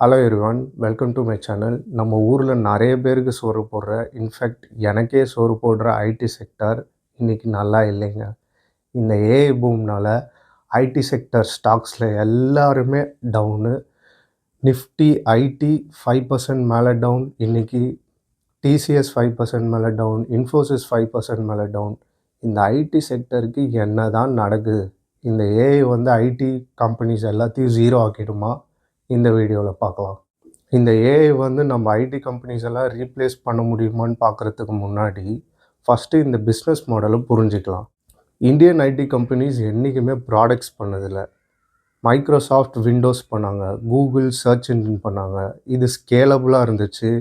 Hello everyone, welcome to my channel. நம்ம ஊரில் நிறைய பேருக்கு சோறு போடுற, இன்ஃபேக்ட் எனக்கே சோறு போடுற ஐடி செக்டார் இன்றைக்கி நல்லா இல்லைங்க. இந்த ஏஐ பூம்னால் ஐடி செக்டர் ஸ்டாக்ஸில் எல்லாருமே டவுனு. நிஃப்டி ஐடி 5% மேலே டவுன். இன்றைக்கி டிசிஎஸ் 5% மேலே டவுன், இன்ஃபோசிஸ் 5% மேலே டவுன். இந்த ஐடி செக்டருக்கு என்ன தான் நடக்குது? இந்த ஏஐ ஐடி கம்பெனிஸ் எல்லாத்தையும் ஜீரோ ஆக்கிடுமா? இந்த வீடியோவில் பார்க்கலாம். இந்த ஏஐ நம்ம ஐடி கம்பெனிஸ் எல்லாம் ரீப்ளேஸ் பண்ண முடியுமான்னு பார்க்குறதுக்கு முன்னாடி ஃபஸ்ட்டு இந்த பிஸ்னஸ் மாடலை புரிஞ்சிக்கலாம். இந்தியன் ஐடி கம்பெனிஸ் என்றைக்குமே ப்ராடக்ட்ஸ் பண்ணதில்லை. மைக்ரோசாஃப்ட் விண்டோஸ் பண்ணாங்க, கூகுள் சர்ச் இன்ஜின் பண்ணாங்க. இது ஸ்கேலபுளாக இருந்துச்சு.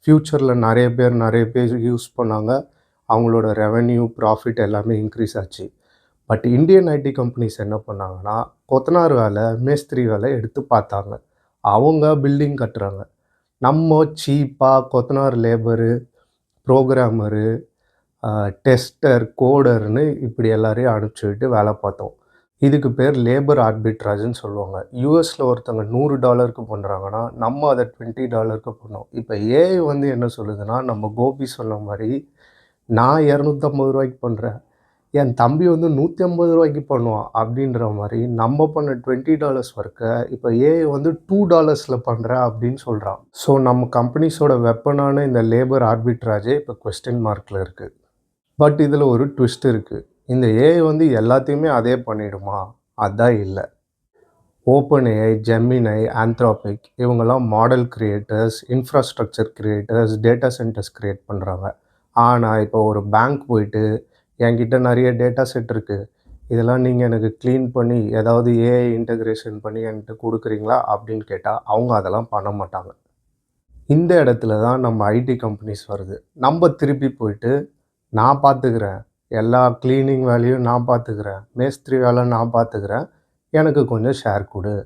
ஃப்யூச்சரில் நிறைய பேர் யூஸ் பண்ணாங்க. அவங்களோட ரெவென்யூ, ப்ராஃபிட் எல்லாமே இன்க்ரீஸ் ஆச்சு. பட் இந்தியன் ஐடி கம்பெனிஸ் என்ன பண்ணாங்கன்னா, கொத்தனார் வேலை, மேஸ்திரி வேலை எடுத்து பார்த்தாங்க. அவங்க பில்டிங் கட்டுறாங்க. நம்ம சீப்பாக கொத்தனார் லேபரு, ப்ரோக்ராமரு, டெஸ்டர், கோடர்னு இப்படி எல்லாரையும் அனுப்பிச்சிட்டு வேலை பார்த்தோம். இதுக்கு பேர் லேபர் ஆர்பிட்ராஜ்னு சொல்லுவாங்க. யூஎஸில் ஒருத்தவங்க $100 பண்ணுறாங்கன்னா நம்ம அதை $20 பண்ணோம். இப்போ ஏஐ என்ன சொல்லுதுன்னா, நம்ம கோபி சொன்ன மாதிரி நான் $250 பண்ணுறேன், என் தம்பி $150 பண்ணுவான் அப்படின்ற மாதிரி நம்ம பண்ண $20 ஒர்க்கை இப்போ ஏஐ $2 பண்ணுறேன் அப்படின்னு சொல்கிறான். ஸோ நம்ம கம்பெனிஸோட வெப்பனான இந்த லேபர் ஆர்பிட்ராஜே இப்போ கொஸ்டின் மார்க்கில் இருக்குது. பட் இதில் ஒரு ட்விஸ்ட் இருக்குது. இந்த ஏஐ எல்லாத்தையுமே அதே பண்ணிவிடுமா? அதான் இல்லை. ஓப்பன் ஏஐ, ஜெமினை, ஆந்த்ரோபிக் இவங்கெல்லாம் model creators, infrastructure creators, data centres create பண்ணுறாங்க. ஆனால் இப்போ ஒரு பேங்க் போயிட்டு என்கிட்ட நிறைய டேட்டா செட் இருக்குது, இதெல்லாம் நீங்கள் எனக்கு க்ளீன் பண்ணி ஏதாவது ஏஐ இன்டகிரேஷன் பண்ணி என்கிட்ட கொடுக்குறீங்களா அப்படின்னு கேட்டால் அவங்க அதெல்லாம் பண்ண மாட்டாங்க. இந்த இடத்துல தான் நம்ம ஐடி கம்பெனிஸ் வருது. நம்ம திருப்பி போயிட்டு நான் பார்த்துக்கிறேன், எல்லா க்ளீனிங் வேலையும் நான் பார்த்துக்கிறேன், மேஸ்திரி வேலை நான் பார்த்துக்கிறேன், எனக்கு கொஞ்சம் ஷேர் கொடு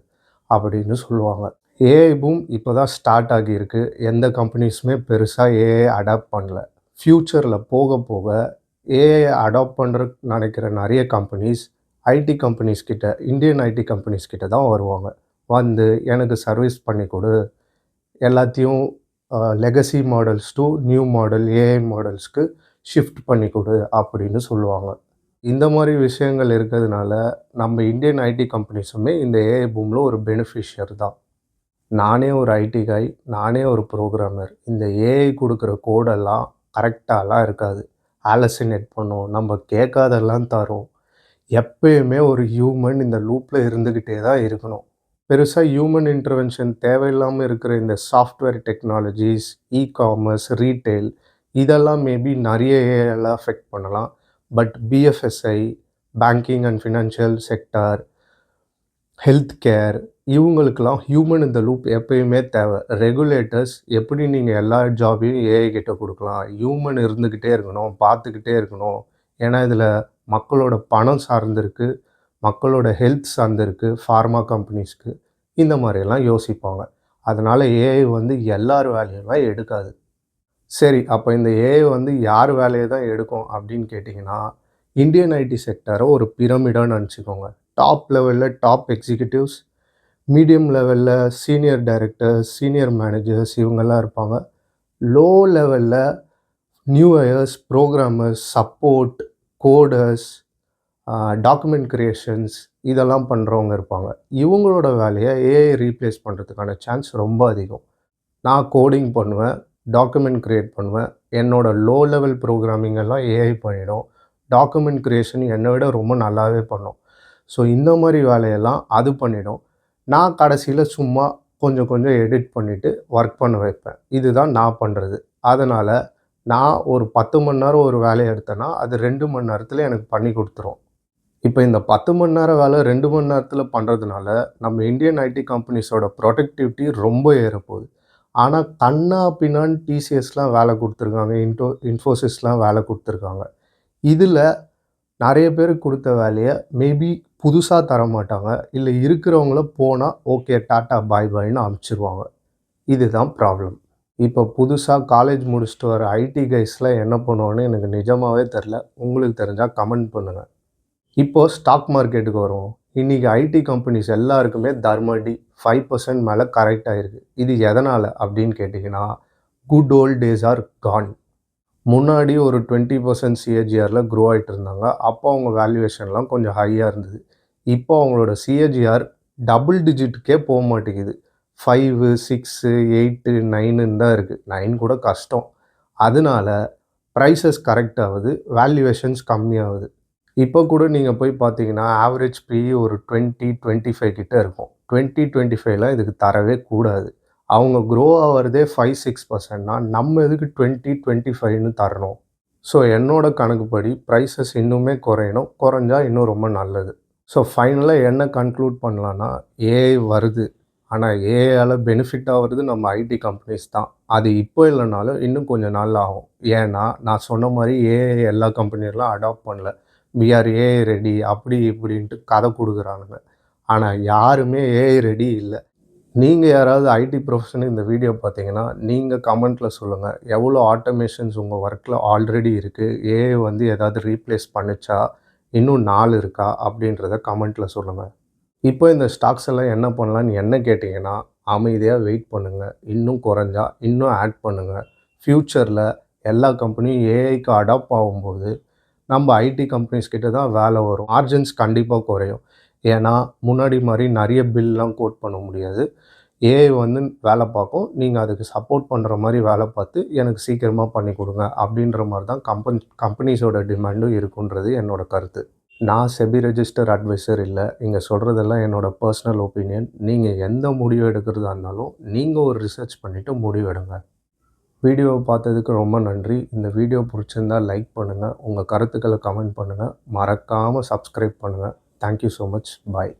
அப்படின்னு சொல்லுவாங்க. ஏஐ பூம் இப்போ தான் ஸ்டார்ட் ஆகியிருக்கு. எந்த கம்பெனிஸுமே பெருசாக ஏஐ அடாப்ட் பண்ணல. ஃப்யூச்சரில் போக போக ஏஐ அடாப்ட் பண்ணுறதுக்கு நினைக்கிற நிறைய கம்பெனிஸ் ஐடி கம்பெனிஸ் கிட்ட, இந்தியன் ஐடி கம்பெனிஸ் கிட்ட தான் வருவாங்க. எனக்கு சர்வீஸ் பண்ணி கொடு, எல்லாத்தையும் legacy models to new model AI மாடல்ஸ்க்கு ஷிஃப்ட் பண்ணி கொடு அப்படின்னு சொல்லுவாங்க. இந்த மாதிரி விஷயங்கள் இருக்கிறதுனால நம்ம இந்தியன் ஐடி கம்பெனிஸுமே இந்த ஏஐ பூமில் ஒரு பெனிஃபிஷியர் தான். நானே ஒரு ஐடி காய், நானே ஒரு ப்ரோக்ராமர். இந்த ஏஐ கொடுக்குற கோடெல்லாம் கரெக்டாலாம் இருக்காது. ஆலோசினேட் பண்ணும், நம்ம கேட்காதெல்லாம் தரும். எப்பயுமே ஒரு ஹியூமன் இந்த லூப்பில் இருந்துக்கிட்டே தான் இருக்கணும். பெருசாக ஹியூமன் இன்டர்வென்ஷன் தேவையில்லாமல் இருக்கிற இந்த சாஃப்ட்வேர் டெக்னாலஜிஸ், இ-காமர்ஸ், ரீட்டெயில் இதெல்லாம் மேபி நிறைய ஏஐலாம் அஃபெக்ட் பண்ணலாம். But BFSI, banking and financial sector, health care இவங்களுக்கெல்லாம் ஹியூமன் இந்த லூப் எப்பயுமே தேவை. ரெகுலேட்டர்ஸ் எப்படி நீங்கள் எல்லா ஜாபையும் ஏஐ கிட்ட கொடுக்கலாம், ஹியூமன் இருந்துக்கிட்டே இருக்கணும், பார்த்துக்கிட்டே இருக்கணும். ஏன்னா இதில் மக்களோட பணம் சார்ந்திருக்கு, மக்களோட ஹெல்த் சார்ந்திருக்கு, ஃபார்மா கம்பெனிஸ்க்கு இந்த மாதிரியெல்லாம் யோசிப்பாங்க. அதனால் ஏஐ எல்லார் வேலையெல்லாம் எடுக்காது. சரி, அப்போ இந்த ஏஐ யார் வேலையை தான் எடுக்கும் அப்படின்னு கேட்டிங்கன்னா, இந்தியன் ஐடி செக்டரை ஒரு பிரமிடான்னு நினச்சிக்கோங்க. டாப் லெவலில் டாப் எக்ஸிக்யூட்டிவ்ஸ், மீடியம் லெவலில் சீனியர் டைரக்டர்ஸ், சீனியர் மேனேஜர்ஸ் இவங்கெல்லாம் இருப்பாங்க. லோ லெவலில் new heirs, programmers, support, coders, document creations இதெல்லாம் பண்ணுறவங்க இருப்பாங்க. இவங்களோட வேலையை ஏஐ ரீப்ளேஸ் பண்ணுறதுக்கான சான்ஸ் ரொம்ப அதிகம். நான் கோடிங் பண்ணுவேன், டாக்குமெண்ட் க்ரியேட் பண்ணுவேன். என்னோடய லோ லெவல் ப்ரோக்ராமிங் எல்லாம் ஏஐ பண்ணிடும். டாக்குமெண்ட் க்ரியேஷன் என்னை விட ரொம்ப நல்லாவே பண்ணும். ஸோ இந்த மாதிரி வேலையெல்லாம் அது பண்ணிடும். நான் கடைசியில் சும்மா கொஞ்சம் எடிட் பண்ணிவிட்டு ஒர்க் பண்ண வைப்பேன். இதுதான் நான் பண்ணுறது. அதனால் நான் ஒரு 10 மணி நேரம் ஒரு வேலையை எடுத்தேன்னா அது 2 மணி நேரத்தில் எனக்கு பண்ணி கொடுத்துரும். இப்போ இந்த 10 மணி நேரம் வேலை 2 மணி நேரத்தில் பண்ணுறதுனால நம்ம இந்தியன் ஐடி கம்பெனிஸோட ப்ரொடக்டிவிட்டி ரொம்ப ஏறப்போகுது. ஆனால் கண்ணா பின்னான்னு டிசிஎஸ்லாம் வேலை கொடுத்துருக்காங்க, இன்ஃபோசிஸ்லாம் வேலை கொடுத்துருக்காங்க. இதில் நிறைய பேருக்கு கொடுத்த வேலையை மேபி புதுசாக தரமாட்டாங்க, இல்லை இருக்கிறவங்கள போனால் ஓகே டாட்டா பாய் பாய்னு அனுப்பிச்சிருவாங்க. இதுதான் ப்ராப்ளம். இப்போ புதுசாக காலேஜ் முடிச்சுட்டு வர ஐடி கைஸ்லாம் என்ன பண்ணுவான்னு எனக்கு நிஜமாகவே தெரில. உங்களுக்கு தெரிஞ்சால் கமெண்ட் பண்ணுங்கள். இப்போது ஸ்டாக் மார்க்கெட்டுக்கு வருவோம். இன்றைக்கி ஐடி கம்பெனிஸ் எல்லாருக்குமே தர்மடி 5% மேலே கரெக்ட் ஆகிருக்கு. இது எதனால் அப்படின்னு கேட்டிங்கன்னா, good old days are gone. முன்னாடி ஒரு 20% சிஏஜிஆரில் க்ரோ ஆகிட்டு இருந்தாங்க. அப்போ அவங்க வேல்யூவேஷன்லாம் கொஞ்சம் ஹையாக இருந்தது. இப்போ அவங்களோட சிஏஜிஆர் டபுள் டிஜிட்டுக்கே போக மாட்டேங்குது. 5, 6, 8, 9ன்னு தான் இருக்குது. 9 கூட கஷ்டம். அதனால ப்ரைஸஸ் கரெக்ட் ஆகுது, வேல்யூவேஷன்ஸ் கம்மியாகுது. இப்போ கூட நீங்கள் போய் பார்த்தீங்கன்னா ஆவரேஜ் பிஇ ஒரு 20, 25 கிட்ட இருக்கும். 20, 25லாம் இதுக்கு தரவே கூடாது. அவங்க க்ரோ ஆகிறதே 5, 6%னா நம்ம எதுக்கு 20, 25ன்னு தரணும்? ஸோ என்னோட கணக்குப்படி ப்ரைஸஸ் இன்னுமே குறையணும். குறைஞ்சா இன்னும் ரொம்ப நல்லது. ஸோ ஃபைனலாக என்ன கன்க்ளூட் பண்ணலான்னா, ஏஐ வருது. ஆனால் ஏஐயால் பெனிஃபிட் ஆகிறது நம்ம ஐடி கம்பெனிஸ் தான். அது இப்போ இல்லைனாலும் இன்னும் கொஞ்சம் நாள் ஆகும். ஏன்னா நான் சொன்ன மாதிரி ஏஐ எல்லா கம்பெனியெல்லாம் அடாப்ட் பண்ணல. வி ஆர் ஏஐ ரெடி அப்படி இப்படின்ட்டு கதை கொடுக்குறானுங்க. ஆனால் யாருமே ஏஐ ரெடி இல்லை. நீங்கள் யாராவது ஐடி ப்ரொஃபஷனல் இந்த வீடியோ பார்த்தீங்கன்னா, நீங்கள் கமெண்ட்டில் சொல்லுங்கள். எவ்வளோ ஆட்டோமேஷன்ஸ் உங்கள் ஒர்க்கில் ஆல்ரெடி இருக்குது? ஏஐ வந்து ஏதாவது ரீப்ளேஸ் பண்ணுச்சா? இன்னும் நாள் இருக்கா? அப்படின்றத கமெண்ட்டில் சொல்லுங்கள். இப்போ இந்த ஸ்டாக்ஸ் எல்லாம் என்ன பண்ணலான்னு என்ன கேட்டிங்கன்னா, அமைதியாக வெயிட் பண்ணுங்கள். இன்னும் குறைஞ்சா இன்னும் ஆட் பண்ணுங்கள். ஃப்யூச்சரில் எல்லா கம்பெனியும் ஏஐக்கு அடாப்ட் ஆகும்போது நம்ம ஐடி கம்பெனிஸ் கிட்ட தான் வேலை வரும். மார்ஜின்ஸ் கண்டிப்பாக குறையும். ஏன்னா முன்னாடி மாதிரி நிறைய பில்லாம் கோட் பண்ண முடியாது. ஏஐ வந்து வேலை பார்க்கும். நீங்கள் அதுக்கு சப்போர்ட் பண்ணுற மாதிரி வேலை பார்த்து எனக்கு சீக்கிரமாக பண்ணி கொடுங்க அப்படின்ற மாதிரி தான் கம்பெனிஸோட டிமாண்டும் இருக்குன்றது என்னோட கருத்து. நான் செபி ரெஜிஸ்டர் அட்வைசர் இல்லை. இங்கே சொல்கிறதெல்லாம் என்னோடய பர்சனல் ஒப்பீனியன். நீங்கள் எந்த முடிவு எடுக்கிறதா இருந்தாலும் நீங்கள் ஒரு ரிசர்ச் பண்ணிவிட்டு முடிவு எடுங்க. வீடியோவை பார்த்ததுக்கு ரொம்ப நன்றி. இந்த வீடியோ பிடிச்சிருந்தால் லைக் பண்ணுங்கள். உங்கள் கருத்துக்களை கமெண்ட் பண்ணுங்கள். மறக்காமல் சப்ஸ்கிரைப் பண்ணுங்கள். Thank you so much. பாய்.